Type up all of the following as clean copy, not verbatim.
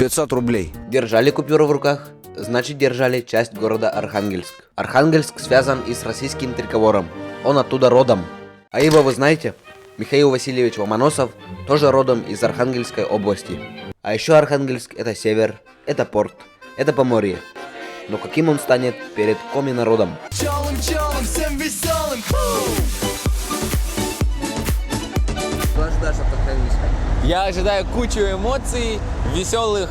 500 рублей. Держали купюру в руках, значит держали часть города Архангельск. Архангельск связан и с российским триковором. Он оттуда родом. А его вы знаете? Михаил Васильевич Ломоносов тоже родом из Архангельской области. А еще Архангельск — это север, это порт, это Поморье. Но каким он станет перед коми-народом? Всем веселым! Что ожидаешь от Архангельска? Я ожидаю кучу эмоций, веселых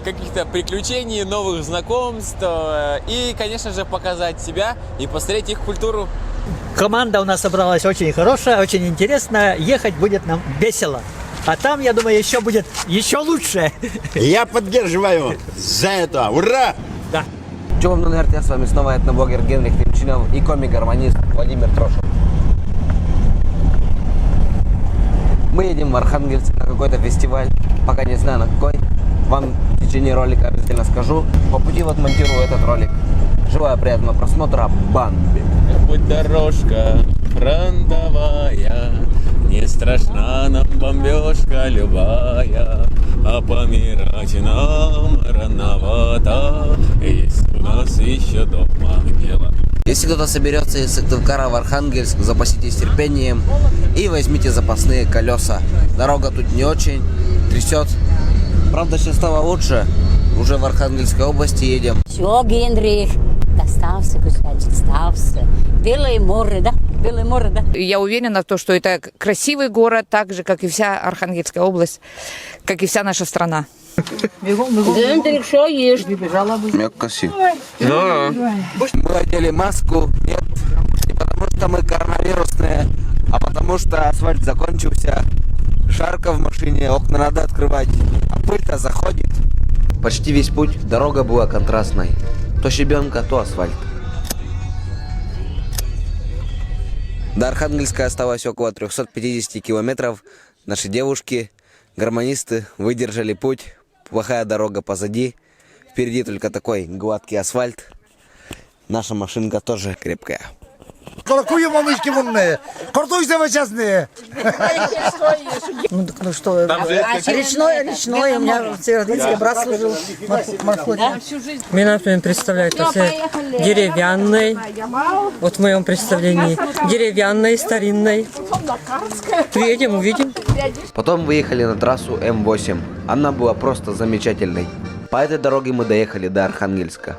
каких-то приключений, новых знакомств и, конечно же, показать себя и посмотреть их культуру. Команда у нас собралась очень хорошая, очень интересная. Ехать будет нам весело. А там, я думаю, еще будет еще лучше. Я поддерживаю за это. Ура! Да. Чего вам с вами снова этноблогер Генрих Немчинов и комик-гармонист Владимир Трошев. Мы едем в Архангельск на какой-то фестиваль, пока не знаю на какой. Вам в течение ролика обязательно скажу. По пути вот монтирую этот ролик. Желаю приятного просмотра. Бамби. Путь дорожка фронтовая, не страшна нам бомбежка любая, а помирать нам рановато, есть у нас еще дома дело. Если кто-то соберется из Сыктывкара в Архангельск, запаситесь терпением и возьмите запасные колеса. Дорога тут не очень, трясет. Правда, сейчас стало лучше. Уже в Архангельской области едем. Все, Генрих, достався, кусочек, достався. Белое море, да? Белое море, да? Я уверена в том, что это красивый город, так же, как и вся Архангельская область, как и вся наша страна. Генрих, что ешь? Мякоси. Мы одели маску, нет, не потому что мы коронавирусные, а потому что асфальт закончился. Жарко в машине, окна надо открывать, а пыль-то заходит. Почти весь путь дорога была контрастной. То щебенка, то асфальт. До Архангельска осталось около 350 километров. Наши девушки, гармонисты, выдержали путь. Плохая дорога позади. Впереди только такой гладкий асфальт. Наша машинка тоже крепкая. Колокуем мамочки вунные, картуйся вы честные. Ну что, речной, у меня в Северодвинске брат служил в морфлоте. Меня, например, представляют деревянной, вот в моем представлении, деревянной, старинной. Приедем, увидим. Потом выехали на трассу М8. Она была просто замечательной. По этой дороге мы доехали до Архангельска.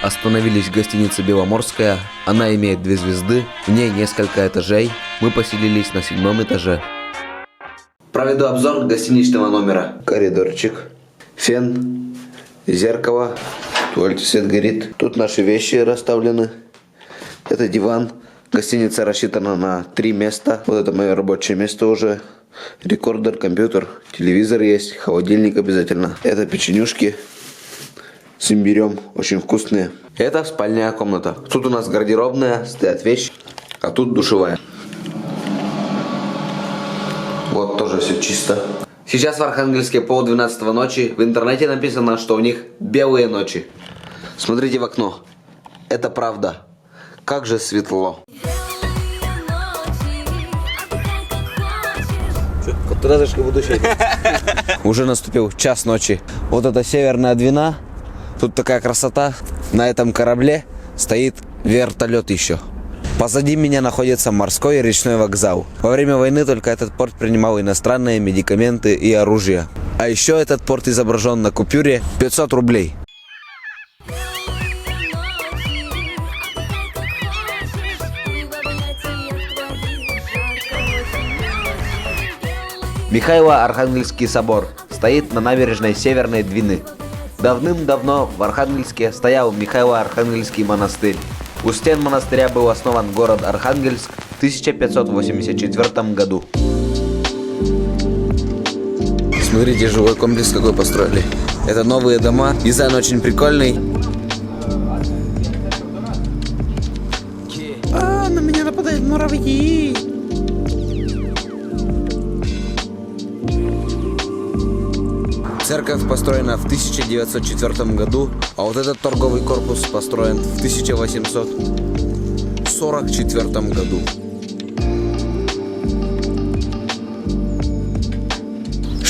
Остановились в гостинице «Беломорская». Она имеет 2 звезды, в ней несколько этажей. Мы поселились на 7-м этаже. Проведу обзор гостиничного номера. Коридорчик, фен, зеркало, в туалете свет горит. Тут наши вещи расставлены. Это диван. Гостиница рассчитана на 3 места. Вот это мое рабочее место уже. Рекордер, компьютер, телевизор есть, холодильник обязательно. Это печенюшки с имбирем, очень вкусные. Это спальная комната. Тут у нас гардеробная, стоят вещи, а тут душевая. Вот тоже все чисто. Сейчас в Архангельске 11:30 ночи. В интернете написано, что у них белые ночи. Смотрите в окно. Это правда. Как же светло. Уже наступил час ночи. Вот это Северная Двина. Тут такая красота. На этом корабле стоит вертолет еще. Позади меня находится морской и речной вокзал. Во время войны только этот порт принимал иностранные медикаменты и оружие. А еще этот порт изображен на купюре 500 рублей. Михайло-Архангельский собор стоит на набережной Северной Двины. Давным-давно в Архангельске стоял Михайло-Архангельский монастырь. У стен монастыря был основан город Архангельск в 1584 году. Смотрите, жилой комплекс какой построили. Это новые дома, дизайн очень прикольный. На меня нападают муравьи. Церковь построена в 1904 году, а вот этот торговый корпус построен в 1844 году.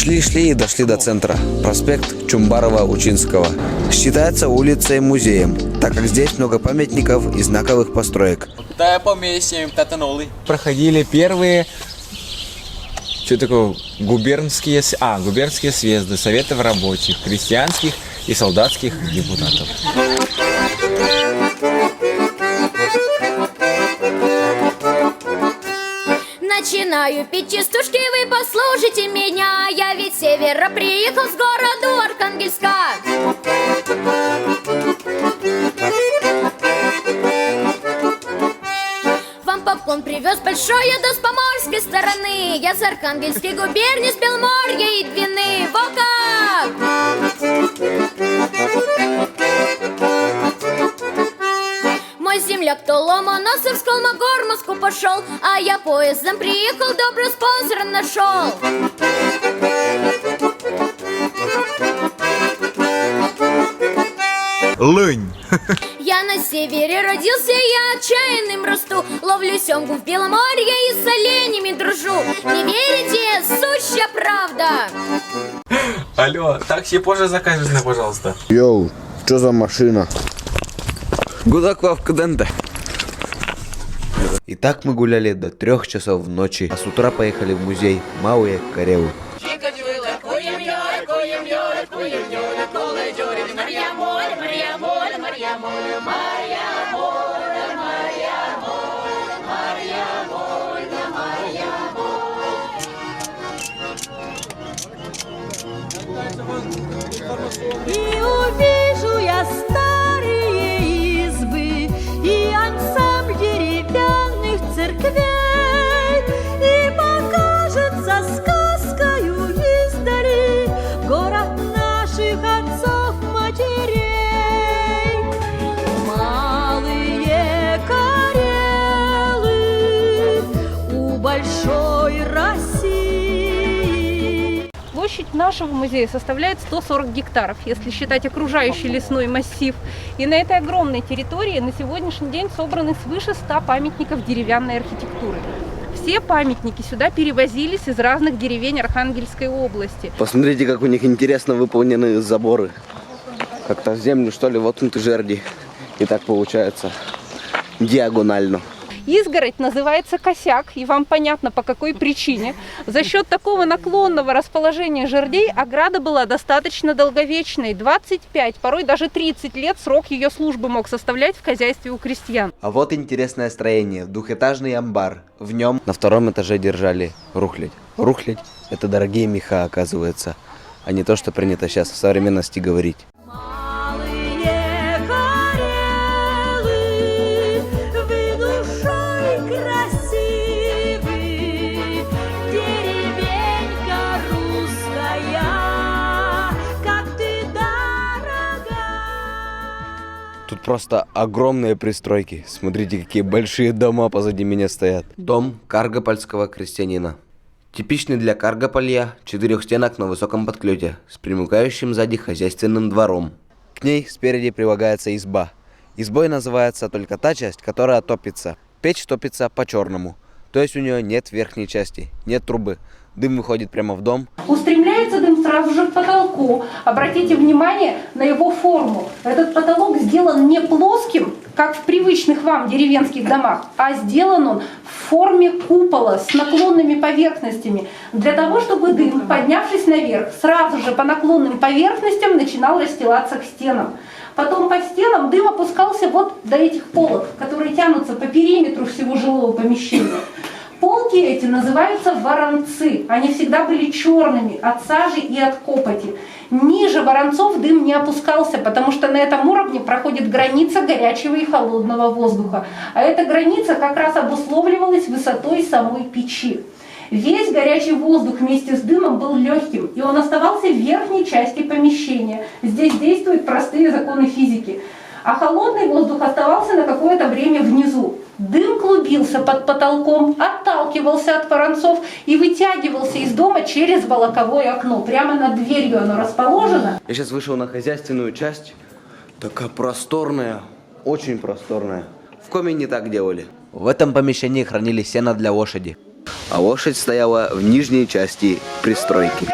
Шли и дошли до центра. Проспект Чумбарова-Учинского. Считается улицей-музеем, так как здесь много памятников и знаковых построек. Проходили первые губернские съезды советов рабочих, крестьянских и солдатских депутатов. Начинаю петь частушки, вы послушайте меня. Я ведь с севера приехал с города Архангельска. Вам поклон привез большой я с поморской стороны. Я с Архангельской губернии, с Беломорья и Двины. Во как! Мой земляк то Ломоносов с Колмогор пошел, а я поездом приехал, добрый спонсор нашел. Лынь! Я на севере родился, я отчаянным расту. Ловлю семгу в Беломорье и с оленями дружу. Не верите? Сущая правда. Алло, такси позже закажешь мне, пожалуйста. Йоу, что за машина? Гудаков Куденте. И так мы гуляли до 3 часов ночи, а с утра поехали в музей Мауе Кареву. И увижу я старые избы и ансамбль деревянных церквей, и покажется сказкою издали город наших отцов матерей. Малые Карелы у большой России. Площадь нашего музея составляет 140 гектаров, если считать окружающий лесной массив. И на этой огромной территории на сегодняшний день собраны свыше 100 памятников деревянной архитектуры. Все памятники сюда перевозились из разных деревень Архангельской области. Посмотрите, как у них интересно выполнены заборы. Как-то в землю, что ли, воткнуты жерди. И так получается диагонально. Изгородь называется косяк, и вам понятно по какой причине. За счет такого наклонного расположения жердей ограда была достаточно долговечной. 25, порой даже 30 лет срок ее службы мог составлять в хозяйстве у крестьян. А вот интересное строение. Двухэтажный амбар. В нем на 2-м этаже держали рухлядь. Рухлядь – это дорогие меха, оказывается, а не то, что принято сейчас в современности говорить. Тут просто огромные пристройки. Смотрите, какие большие дома позади меня стоят. Дом каргопольского крестьянина. Типичный для Каргополья, 4 стенок на высоком подклете, с примыкающим сзади хозяйственным двором. К ней спереди прилагается изба. Избой называется только та часть, которая топится. Печь топится по-черному, то есть у нее нет верхней части, нет трубы. Дым выходит прямо в дом. Устремляется дым сразу же к потолку. Обратите внимание на его форму. Этот потолок сделан не плоским, как в привычных вам деревенских домах, а сделан он в форме купола с наклонными поверхностями. Для того, чтобы дым, поднявшись наверх, сразу же по наклонным поверхностям начинал расстилаться к стенам. Потом по стенам дым опускался вот до этих полок, которые тянутся по периметру всего жилого помещения. Полки эти называются воронцы. Они всегда были черными от сажи и от копоти. Ниже воронцов дым не опускался, потому что на этом уровне проходит граница горячего и холодного воздуха. А эта граница как раз обусловливалась высотой самой печи. Весь горячий воздух вместе с дымом был легким, и он оставался в верхней части помещения. Здесь действуют простые законы физики. А холодный воздух оставался на какое-то время внизу. Дым клубился под потолком, отталкивался от воронцов и вытягивался из дома через волоковое окно. Прямо над дверью оно расположено. Я сейчас вышел на хозяйственную часть. Такая просторная, очень просторная. В Коми не так делали. В этом помещении хранили сено для лошади. А лошадь стояла в нижней части пристройки.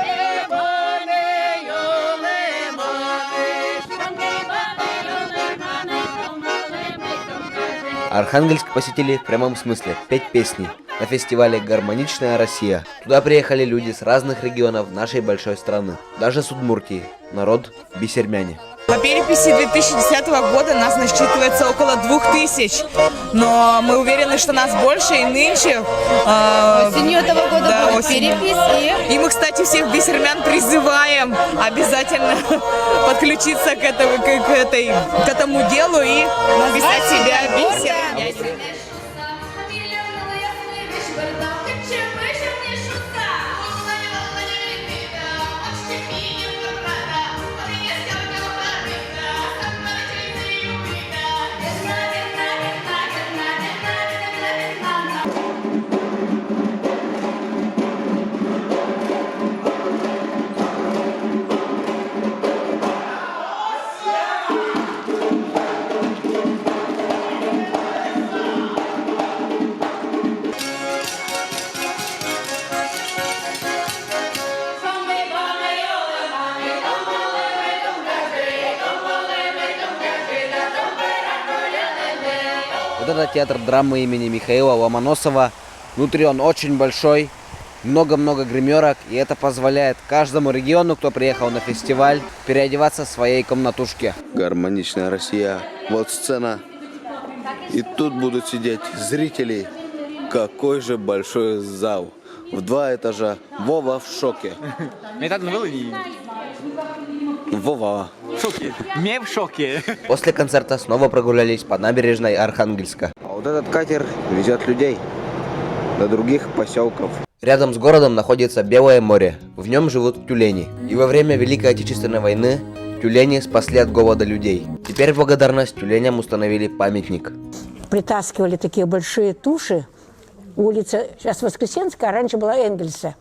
Архангельск посетили в прямом смысле петь песни на фестивале «Гармоничная Россия». Туда приехали люди с разных регионов нашей большой страны, даже с Удмуртии, народ бисермяне. По переписи 2010 года нас насчитывается около 2000, но мы уверены, что нас больше, и нынче... Осенью этого года будет перепись. И мы, кстати, всех бисермян призываем обязательно подключиться к этому делу и написать себя бисером. Вот это театр драмы имени Михаила Ломоносова. Внутри он очень большой, много-много гримерок, и это позволяет каждому региону, кто приехал на фестиваль, переодеваться в своей комнатушке. Гармоничная Россия. Вот сцена. И тут будут сидеть зрители. Какой же большой зал. В 2 этажа. Вова в шоке. Вова. Не в шоке. После концерта снова прогулялись по набережной Архангельска. А вот этот катер везет людей до других поселков. Рядом с городом находится Белое море. В нем живут тюлени. И во время Великой Отечественной войны тюлени спасли от голода людей. Теперь в благодарность тюленям установили памятник. Притаскивали такие большие туши. Улица сейчас Воскресенская, а раньше была Энгельса.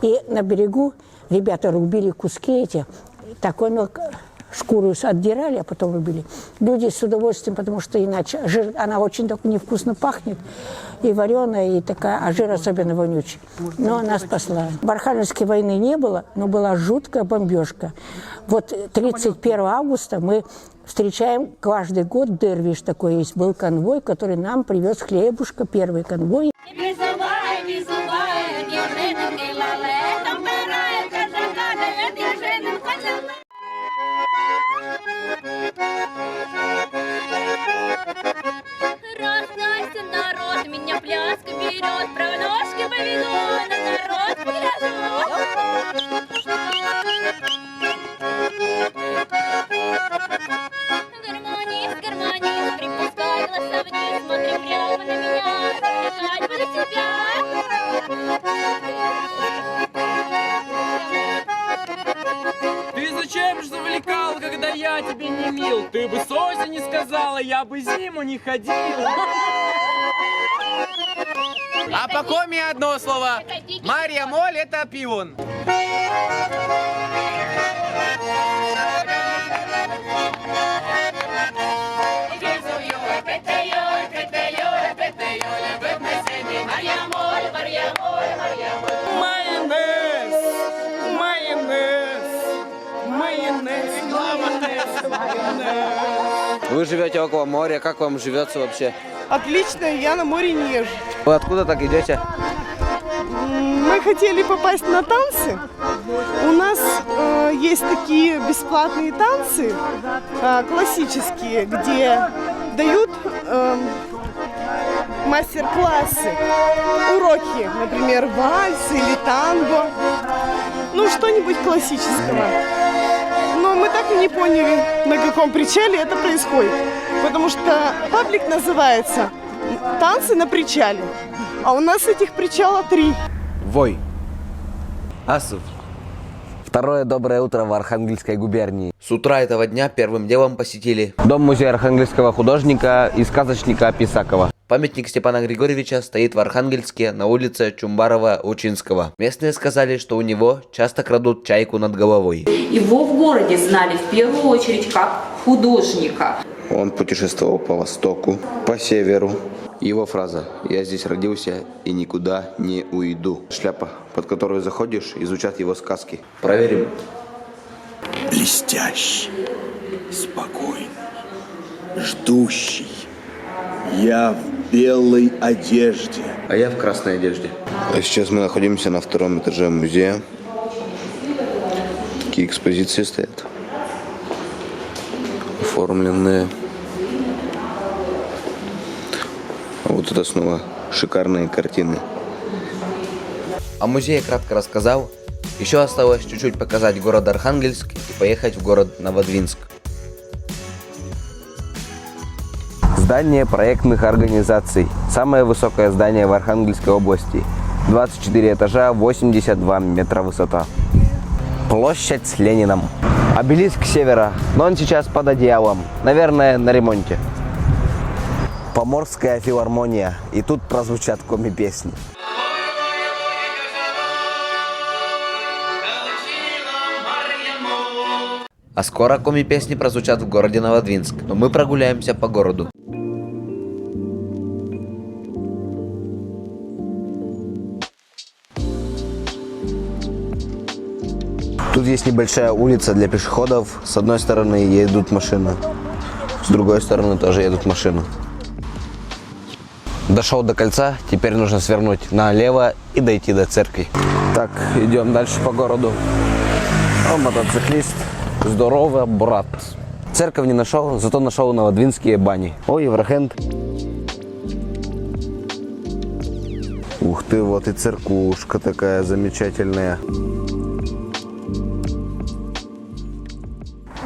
И на берегу ребята рубили куски эти. Такой шкуру отдирали, а потом рубили. Люди с удовольствием, потому что иначе жир, она очень так невкусно пахнет, и вареная, и такая, а жир особенно вонючий. Но она спасла. В Архангельске войны не было, но была жуткая бомбежка. Вот 31 августа мы встречаем каждый год дервиш такой есть. Был конвой, который нам привез хлебушка, первый конвой. Разносится народ, меня пляска берет, правой ножки поведу, на народ погляжу. Гармонист, припускай глаза вниз, смотри прямо на меня, привлекать буду тебя. Ты зачем же завлекал, когда я тебе не мил? Ты бы с осени сказала, я бы зиму не ходил. А по коме одно слово. Марья Моль — это пион. Вы живете около моря, как вам живется вообще? Отлично, я на море не езжу. Вы откуда так идете? Мы хотели попасть на танцы. У нас есть такие бесплатные танцы, классические, где дают мастер-классы, уроки, например, вальс или танго, ну что-нибудь классического. Но мы так и не поняли, на каком причале это происходит, потому что паблик называется «Танцы на причале», а у нас этих причала 3. Вой. Асов. Второе доброе утро в Архангельской губернии. С утра этого дня первым делом посетили Дом-музей архангельского художника и сказочника Писакова. Памятник Степана Григорьевича стоит в Архангельске на улице Чумбарова-Лучинского. Местные сказали, что у него часто крадут чайку над головой. Его в городе знали в первую очередь как художника. Он путешествовал по востоку, по северу. Его фраза «Я здесь родился и никуда не уйду». Шляпа, под которую заходишь, изучат его сказки. Проверим. Блестящий, спокойный, ждущий, Я в белой одежде. А я в красной одежде. А сейчас мы находимся на втором этаже музея. Такие экспозиции стоят. Оформленные. А вот это снова шикарные картины. О музее кратко рассказал. Еще осталось чуть-чуть показать город Архангельск и поехать в город Новодвинск. Здание проектных организаций. Самое высокое здание в Архангельской области. 24 этажа, 82 метра высота. Площадь с Лениным. Обелиск севера, но он сейчас под одеялом. Наверное, на ремонте. Поморская филармония. И тут прозвучат коми-песни. А скоро коми-песни прозвучат в городе Новодвинск, но мы прогуляемся по городу. Тут есть небольшая улица для пешеходов. С одной стороны едут машины, с другой стороны тоже едут машины. Дошел до кольца, теперь нужно свернуть налево и дойти до церкви. Так, идем дальше по городу. О, мотоциклист. Здорово, брат. Церковь не нашел, зато нашел новодвинские бани. О, Еврохенд. Ух ты, вот и церквушка такая замечательная.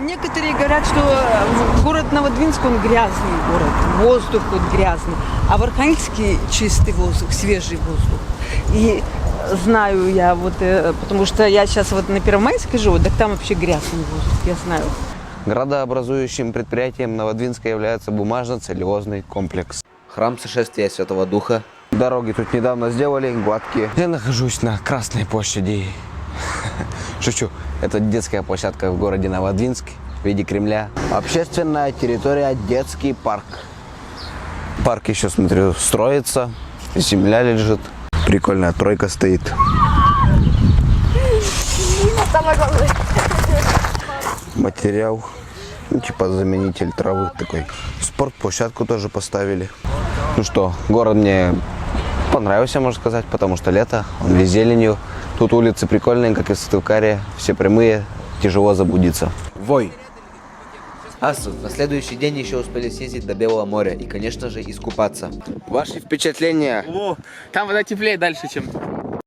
Некоторые говорят, что город Новодвинск, он грязный город, воздух вот грязный, а в Архангельске чистый воздух, свежий воздух. И знаю я, вот, потому что я сейчас вот на Первомайской живу, так там вообще грязный воздух, я знаю. Градообразующим предприятием Новодвинска является бумажно-целлюлозный комплекс. Храм Сошествия Святого Духа. Дороги тут недавно сделали, гладкие. Я нахожусь на Красной площади. Шучу, это детская площадка в городе Новодвинск в виде Кремля. Общественная территория, детский парк. Парк еще, смотрю, строится, земля лежит. Прикольная тройка стоит. Материал, ну, типа заменитель травы такой. Спортплощадку тоже поставили. Ну что, город мне понравился, можно сказать, потому что лето, он весь зеленью. Тут улицы прикольные, как и в Сыктывкаре, все прямые, тяжело заблудиться. Вой! Асу, на следующий день еще успели съездить до Белого моря и, конечно же, искупаться. Ваши впечатления? О, там вода теплее дальше, чем...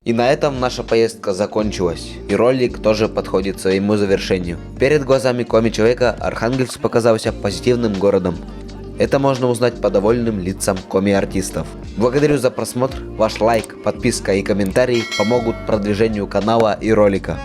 И на этом наша поездка закончилась. И ролик тоже подходит к своему завершению. Перед глазами коми-человека Архангельск показался позитивным городом. Это можно узнать по довольным лицам коми-артистов. Благодарю за просмотр. Ваш лайк, подписка и комментарий помогут продвижению канала и ролика.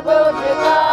Буджика